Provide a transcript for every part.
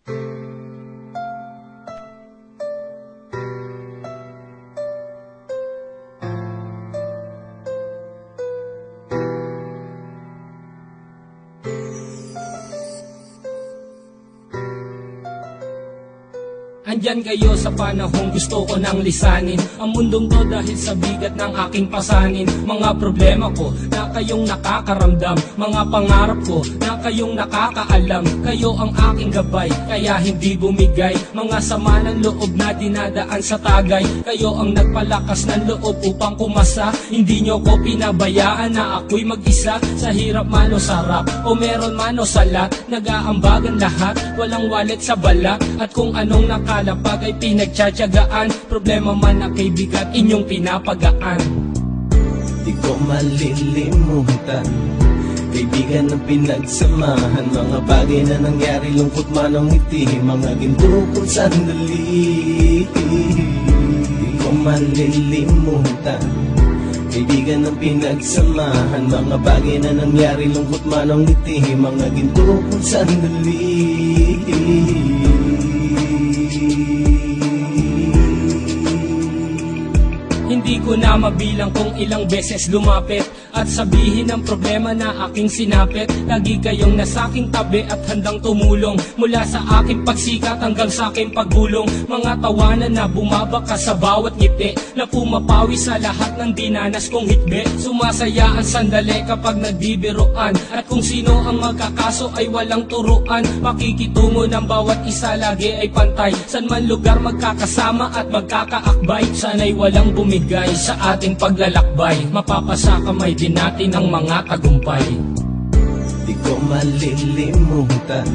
Andyan kayo sa panahong gusto ko nang lisanin ang mundong to dahil sa bigat ng aking pasanin. Mga problema ko na kayong nakakaramdam, mga pangarap ko na kayong nakakaalam. Kayo ang aking gabay, kaya hindi bumigay. Mga sama ng loob na dinadaan sa tagay. Kayo ang nagpalakas ng loob upang kumasa. Hindi nyo ko pinabayaan na ako'y mag-isa. Sa hirap man o sarap, o meron man o salat, nag-aambagan lahat, walang walet sa balak. At kung anong nakalapag ay pinagtsatsagaan, problema man na kay bigat inyong pinapagaan. Di ko malilimutan, kaibigan ng pinagsamahan, mga bagay na nangyari, lungkot man ang ngiti, mga ginto kong sandali. Di ko malilimutan, kaibigan ng pinagsamahan, mga bagay na nangyari, lungkot man ang ngiti, mga ginto kong sandali. Hindi ko na mabilang kung ilang beses lumapit at sabihin ang problema na aking sinapit. Lagi kayong nasa aking tabi at handang tumulong, mula sa aking pagsikat hanggang sa aking paggulong. Mga tawanan na bumabaka sa bawat ngiti, na pumapawi sa lahat ng dinanas kong hitbe. Sumasaya ang sandali kapag nagbibiroan, at kung sino ang magkakaso ay walang turuan. Makikitungo ng bawat isa lagi ay pantay, san man lugar magkakasama at magkakaakbay. Sana'y walang bumigay sa ating paglalakbay, mapapasa kamay din natin ang mga tagumpay. Di ko malilimutan,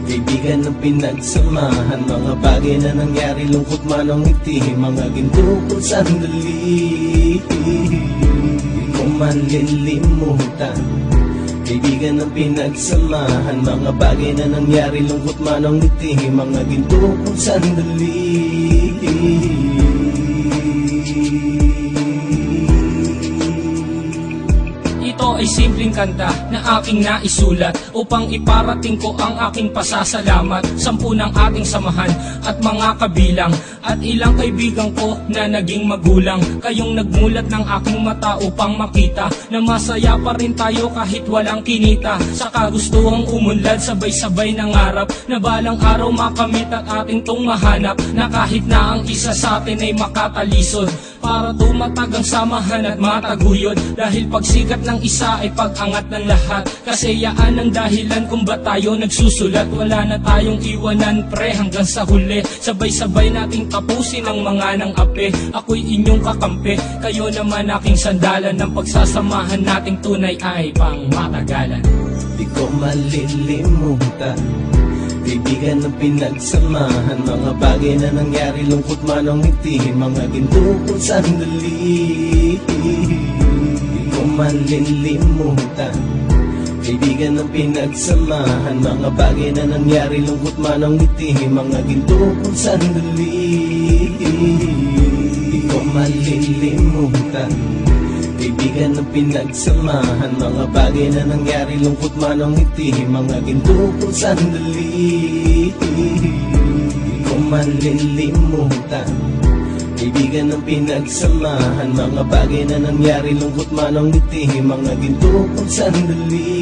kaibigan ng pinagsamahan, mga bagay na nangyari, lungkot man ang ngiti, mga ginto kong sandali. Di ko malilimutan, kaibigan ng pinagsamahan, mga bagay na nangyari, lungkot man ang ngiti, mga ginto kong sandali. Ito ay simpleng kanta na aking naisulat upang iparating ko ang aking pasasalamat. 10 ng ating samahan at mga kabilang, at ilang kaibigan ko na naging magulang. Kayong nagmulat ng aking mata upang makita na masaya pa rin tayo kahit walang kinita. Sa kagustuhang umunlad, sabay-sabay nangarap na balang araw makamit at ating tong mahanap, na kahit na ang isa sa atin ay makatalisod, para tumatag ang samahan at mataguyod. Dahil pagsikat ng isa ay pag-angat ng lahat, kasi yaan ang dahilan kung ba tayo nagsusulat. Wala na tayong iwanan pre hanggang sa huli, sabay-sabay nating tapusin ang mga nang ape. Ako'y inyong kakampi, kayo naman aking sandalan, ng pagsasamahan nating tunay ay pang matagalan. Di ko malilimutan, kaibigan ng pinagsamahan, mga bagay na nangyari, lungkot man ang ngiti, mga ginto kong sandali. Di ko malilimutan, kaibigan ng pinagsamahan, mga bagay na nangyari, lungkot man ang ngiti, mga ginto kong sandali. Di ko malilimutan, kaibigan ng pinagsamahan, mga bagay na nangyari, lungkot man ang ngiti, mga ginto kong sandali. Di ko malilimutan, kaibigan ng pinagsamahan, mga bagay na nangyari, lungkot man ang ngiti, mga ginto kong sandali.